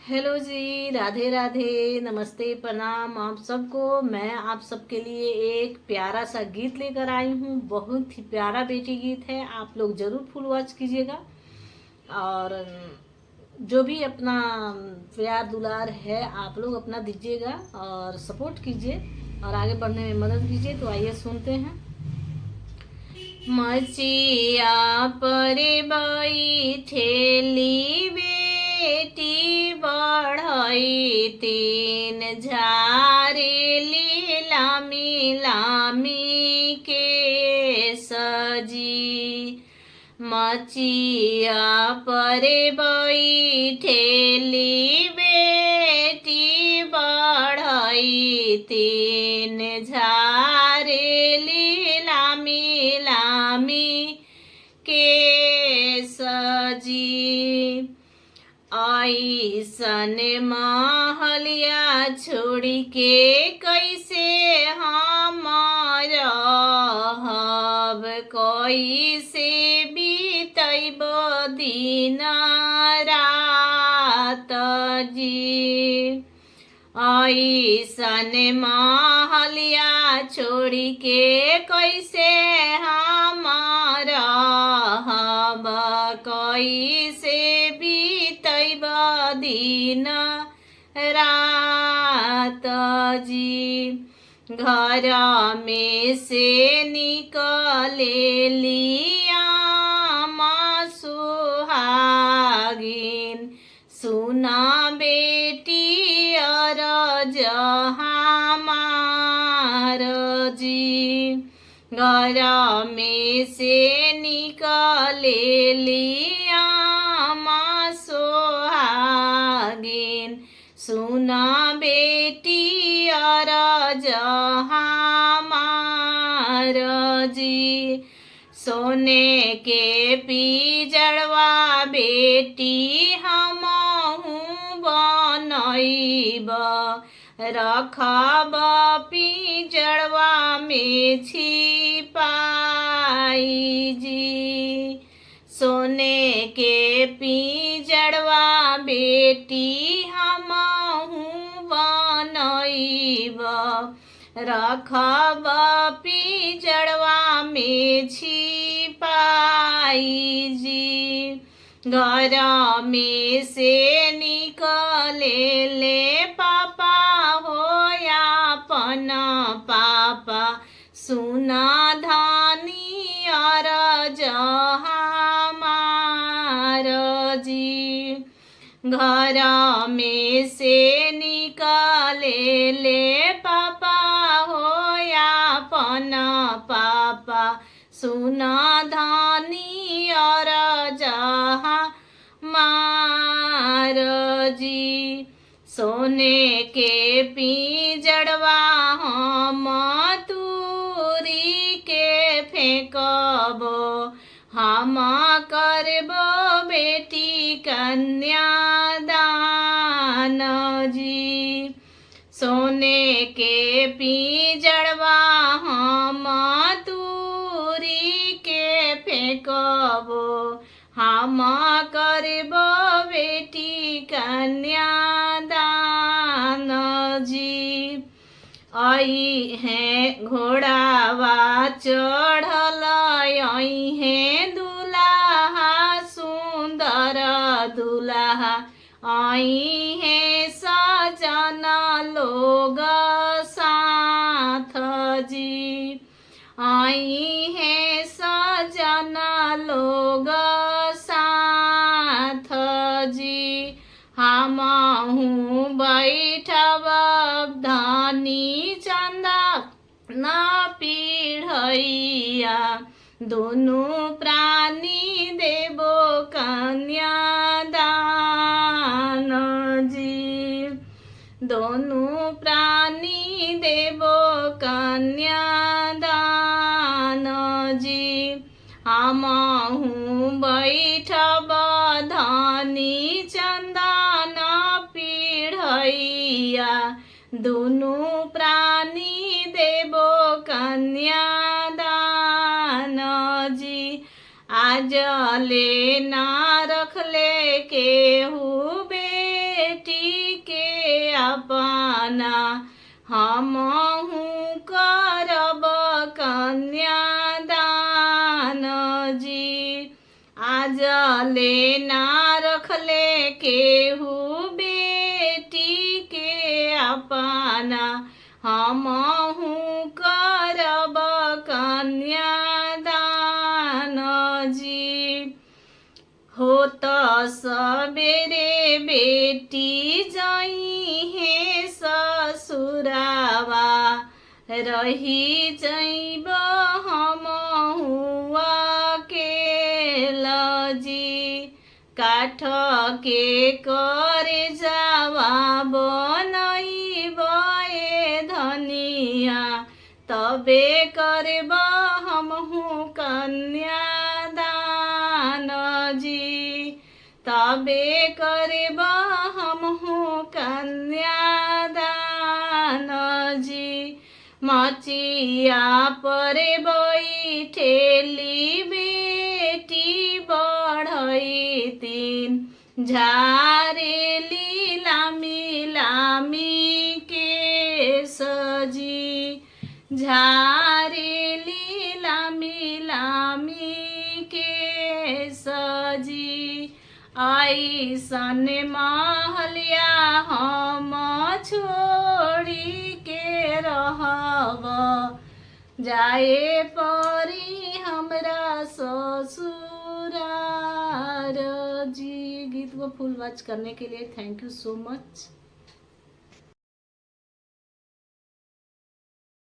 Hello जी, राधे राधे, नमस्ते, प्रणाम आप सबको। मैं आप सबके लिए एक प्यारा सा गीत लेकर आई हूँ। बहुत ही प्यारा बेटी गीत है, आप लोग ज़रूर फुल वॉच कीजिएगा। और जो भी अपना प्यार दुलार है आप लोग अपना दीजिएगा और सपोर्ट कीजिए और आगे बढ़ने में मदद कीजिए। तो आइए सुनते हैं। मचिया पर बैठेली बेटी बढ़ई तीन झारेली लामी लामी के सजी। मचिया पर बैठेली बेटी बढ़ई तीन झारेली लामी लामी के सजी। ऐसन महलिया छोड़ी के कैसे हम रहब, कैसे बीतब दिन रात जी। ऐसन महलिया छोड़ी के कैसे हम रहब, कैसे बीतब दिन रात जी। घर में से निकले लिया सुहागिन, सुना बेटी अरज हमार जी। घर में से निकले लिया सुहागिन, सुना बेटी अरज हमार जी। सोने के पिजड़वा बेटी हमहू बनैब, रखब पिजड़वा में छिपाई जी। सोने के पिजड़वा बेटी हमहू बनैब, रखब पिजड़वा में छिपाई जी। घर में से निकले ले पापा हो अपन पापा, सुना धानी अरज हमार जी। घर में से निकले ले पापा हो अपन पापा, सुना धानी अरज हमार जी। सोने के पिजड़वा हम तूरी के फेंकबो, हम करबो बेटी कन्यादान जी। सोने के पिजड़वा हम तूरी के फेंकबो, हम करबो बेटी कन्यादान जी। आई है घोड़ावा चढ़ल, आई है दुल्हा सुंदर दुल्हा, आई है सजन लोग साथ जी। आई है सजन लोग साथ जी। हमहू बैठब धानी चंदा न पीढ़ैया, दोनों प्राणी देबो कन्यादान जी। दोनों प्राणी देबो कन्यादान जी। हमहू बैठब धानी चंदन पीढ़ैया, दोनों प्राणी देबो कन्यादान जी। आज ले ना रखले केहू बेटी पाना हमहु करब कन्यादान जी। आज लेना रखले केहू बेटी के अपना हमहु करब कन्यादान जी। हो त सबेरे बेटी जइहे ससुरावा रही जइब हमहु अकेल जी। काठ के करे जावा बनइब ए धनिया तबे करब हमहु कन्यादान जी। तबे करब हमहु कन्यादान जी। मचिया पर बैठेली बेटी बढ़ैतीन झारेली लामी लामी केस जी। झारेली लामी लामी केस जी। ऐसन महलिया हम छोड़ी के रहब जाए परी हमरा ससुरार जी। गीत को फुल वॉच करने के लिए थैंक यू सो मच।